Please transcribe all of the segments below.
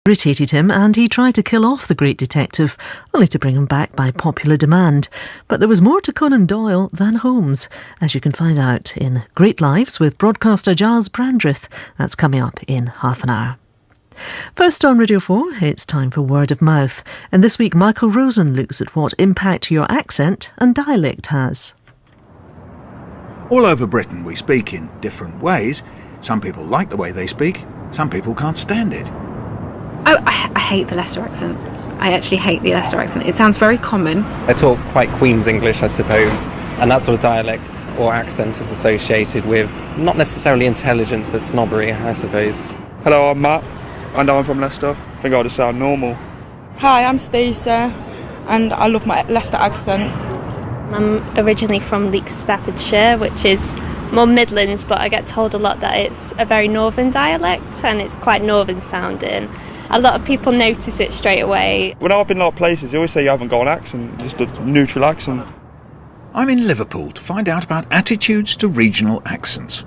irritated him and he tried to kill off the great detective, only to bring him back by popular demand. But there was more to Conan Doyle than Holmes, as you can find out in Great Lives with broadcaster Giles Brandreth. That's coming up in half an hour. First on Radio 4, it's time for Word of Mouth. And this week, Michael Rosen looks at what impact your accent and dialect has. All over Britain we speak in different ways. Some people like the way they speak, some people can't stand it. Oh, I hate the Leicester accent. I actually hate the Leicester accent. It sounds very common. I talk quite Queen's English, I suppose, and that sort of dialect or accent is associated with not necessarily intelligence but snobbery, I suppose. Hello, I'm Matt, and I'm from Leicester. I think I just sound normal. Hi, I'm Stacey, and I love my Leicester accent. I'm originally from Leek, Staffordshire, which is more Midlands, but I get told a lot that it's a very northern dialect and it's quite northern sounding. A lot of people notice it straight away. When I've been a lot of places, they always say you haven't got an accent, just a neutral accent. I'm in Liverpool to find out about attitudes to regional accents.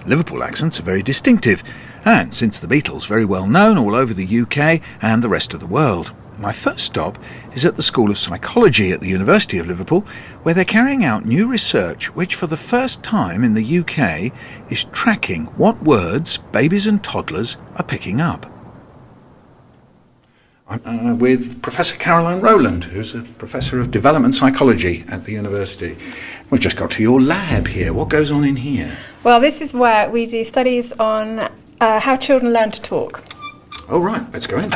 Liverpool accents are very distinctive, and since the Beatles, very well known all over the UK and the rest of the world. My first stop is at the School of Psychology at the University of Liverpool, where they're carrying out new research which for the first time in the UK is tracking what words babies and toddlers are picking up. I'm with Professor Caroline Rowland, who's a Professor of Development Psychology at the University. We've just got to your lab here. What goes on in here? Well, this is where we do studies on how children learn to talk. Oh, right. Let's go in.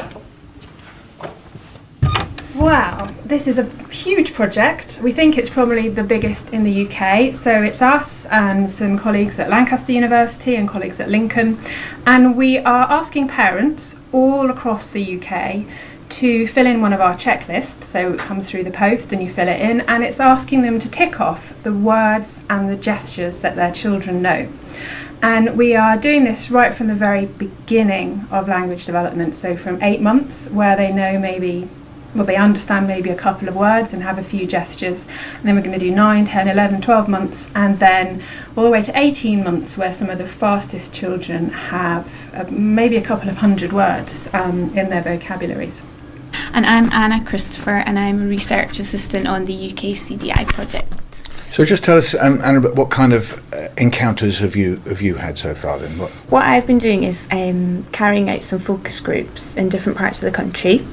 Wow, this is a huge project. We think it's probably the biggest in the UK. So it's us and some colleagues at Lancaster University and colleagues at Lincoln. And we are asking parents all across the UK to fill in one of our checklists. So it comes through the post and you fill it in. And it's asking them to tick off the words and the gestures that their children know. And we are doing this right from the very beginning of language development. So from 8 months, where they know they understand maybe a couple of words and have a few gestures. And then we're going to do 9, 10, 11, 12 months, and then all the way to 18 months, where some of the fastest children have maybe a couple of hundred words in their vocabularies. And I'm Anna Christopher, and I'm a research assistant on the UK CDI project. So just tell us, Anna, what kind of encounters have you had so far then? What I've been doing is carrying out some focus groups in different parts of the country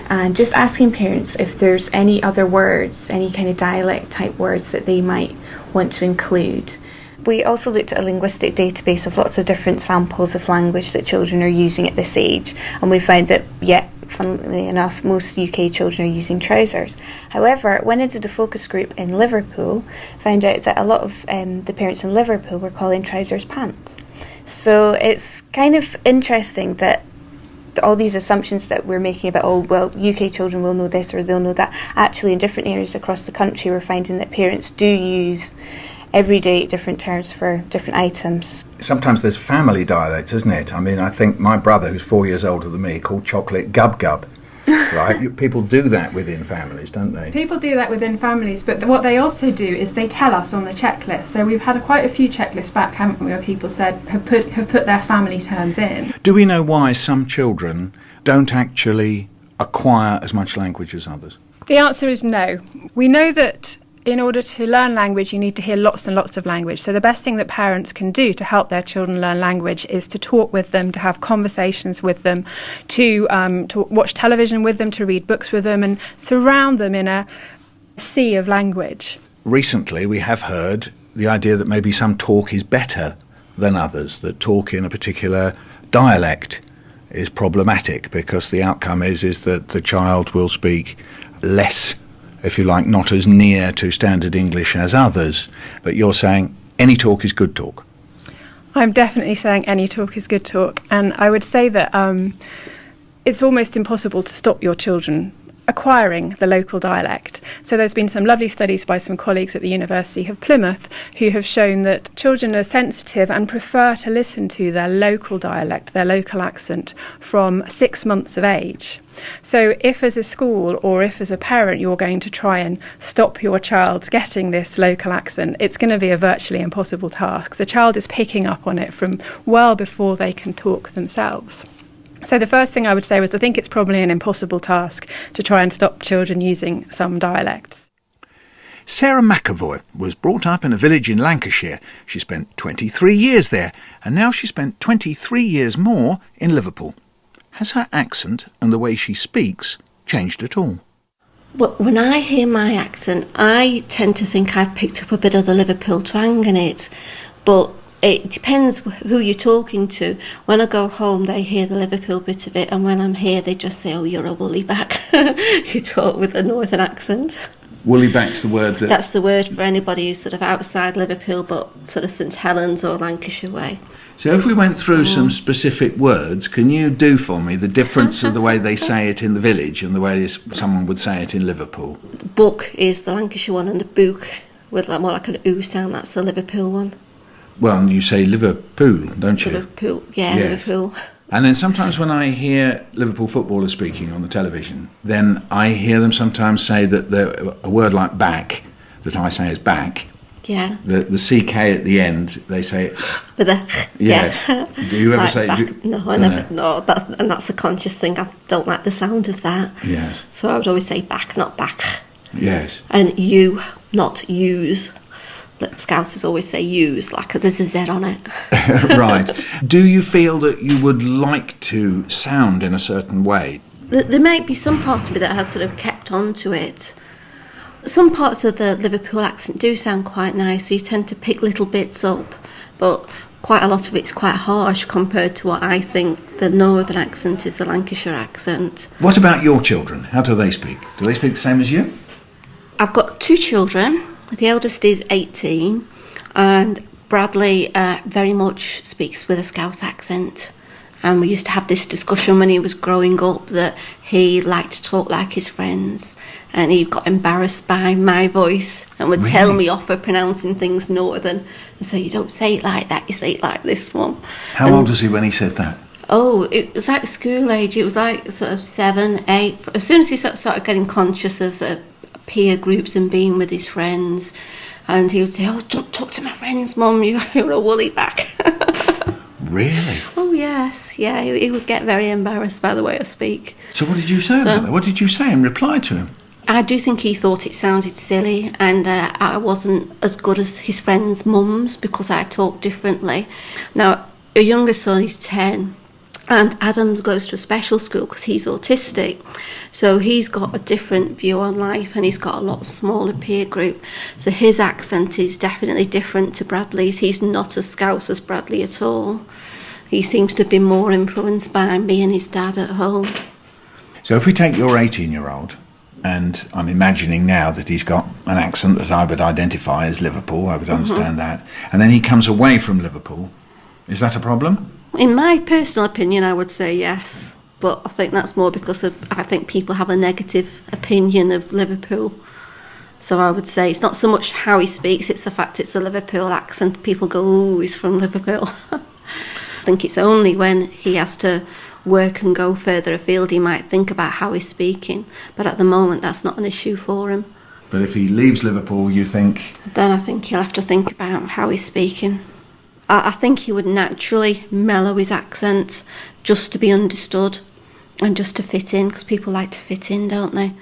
and just asking parents if there's any other words, any kind of dialect type words that they might want to include. We also looked at a linguistic database of lots of different samples of language that children are using at this age, and we found that, funnily enough, most UK children are using trousers. However, when I did a focus group in Liverpool, found out that a lot of the parents in Liverpool were calling trousers pants. So it's kind of interesting that all these assumptions that we're making about, UK children will know this or they'll know that, actually in different areas across the country we're finding that parents do use everyday different terms for different items. Sometimes there's family dialects, isn't it? I mean, I think my brother, who's 4 years older than me, called chocolate gub gub. Right? People do that within families, don't they? People do that within families, but what they also do is they tell us on the checklist. So we've had quite a few checklists back, haven't we, where people said have put their family terms in. Do we know why some children don't actually acquire as much language as others? The answer is no. We know that in order to learn language, you need to hear lots and lots of language. So the best thing that parents can do to help their children learn language is to talk with them, to have conversations with them, to watch television with them, to read books with them, and surround them in a sea of language. Recently, we have heard the idea that maybe some talk is better than others, that talk in a particular dialect is problematic because the outcome is that the child will speak less, if you like, not as near to standard English as others. But you're saying any talk is good talk. I'm definitely saying any talk is good talk. And I would say that it's almost impossible to stop your children acquiring the local dialect. So there's been some lovely studies by some colleagues at the University of Plymouth who have shown that children are sensitive and prefer to listen to their local dialect, their local accent, from 6 months of age. So if as a school or if as a parent you're going to try and stop your child getting this local accent, it's going to be a virtually impossible task. The child is picking up on it from well before they can talk themselves. So the first thing I would say was I think it's probably an impossible task to try and stop children using some dialects. Sarah McAvoy was brought up in a village in Lancashire. She spent 23 years there, and now she spent 23 years more in Liverpool. Has her accent and the way she speaks changed at all? Well, when I hear my accent, I tend to think I've picked up a bit of the Liverpool twang in it, but it depends who you're talking to. When I go home, they hear the Liverpool bit of it, and when I'm here, they just say, "Oh, you're a woolly back." You talk with a northern accent. Woolly back's the word that... That's the word for anybody who's sort of outside Liverpool, but sort of St Helens or Lancashire way. So if we went through some specific words, can you do for me the difference of the way they say it in the village and the way someone would say it in Liverpool? The book is the Lancashire one, and the book with more like an oo sound, that's the Liverpool one. Well, you say Liverpool, don't you? Liverpool, yeah, yes. Liverpool. And then sometimes when I hear Liverpool footballers speaking on the television, then I hear them sometimes say that a word like back, that I say is back, yeah. The CK at the end, they say... With a... Yes. Yeah. Do you ever like say... back? No, I never... No, that's a conscious thing. I don't like the sound of that. Yes. So I would always say back, not back. Yes. And you, not use. The Scousers always say use, like there's a Z on it. Right. Do you feel that you would like to sound in a certain way? There might be some part of me that has sort of kept on to it. Some parts of the Liverpool accent do sound quite nice, so you tend to pick little bits up, but quite a lot of it's quite harsh compared to what I think the northern accent is, the Lancashire accent. What about your children? How do they speak? Do they speak the same as you? I've got 2 children. The eldest is 18, and Bradley very much speaks with a Scouse accent. And we used to have this discussion when he was growing up that he liked to talk like his friends, and he got embarrassed by my voice and would tell me off for pronouncing things northern and say, "You don't say it like that, you say it like this one." How old was he when he said that? Oh, it was like school age. It was like sort of 7, 8. As soon as he started getting conscious of sort of peer groups and being with his friends, and he would say, "Oh, don't talk to my friends, Mum, you're a woolly back." Really? Oh yes, yeah, he would get very embarrassed by the way I speak. So what did you say about that? What did you say in reply to him? I do think he thought it sounded silly, and I wasn't as good as his friends' mums because I talk differently. Now, a younger son is 10, and Adam goes to a special school because he's autistic. So he's got a different view on life, and he's got a lot smaller peer group. So his accent is definitely different to Bradley's. He's not as Scouse as Bradley at all. He seems to be more influenced by me and his dad at home. So if we take your 18-year-old, and I'm imagining now that he's got an accent that I would identify as Liverpool, I would understand that, and then he comes away from Liverpool, is that a problem? In my personal opinion, I would say yes, but I think that's more because I think people have a negative opinion of Liverpool. So I would say it's not so much how he speaks, it's the fact it's a Liverpool accent. People go, "Oh, he's from Liverpool." I think it's only when he has to work and go further afield he might think about how he's speaking, but at the moment that's not an issue for him. But if he leaves Liverpool, you think... Then I think he'll have to think about how he's speaking. I think he would naturally mellow his accent just to be understood and just to fit in, because people like to fit in, don't they?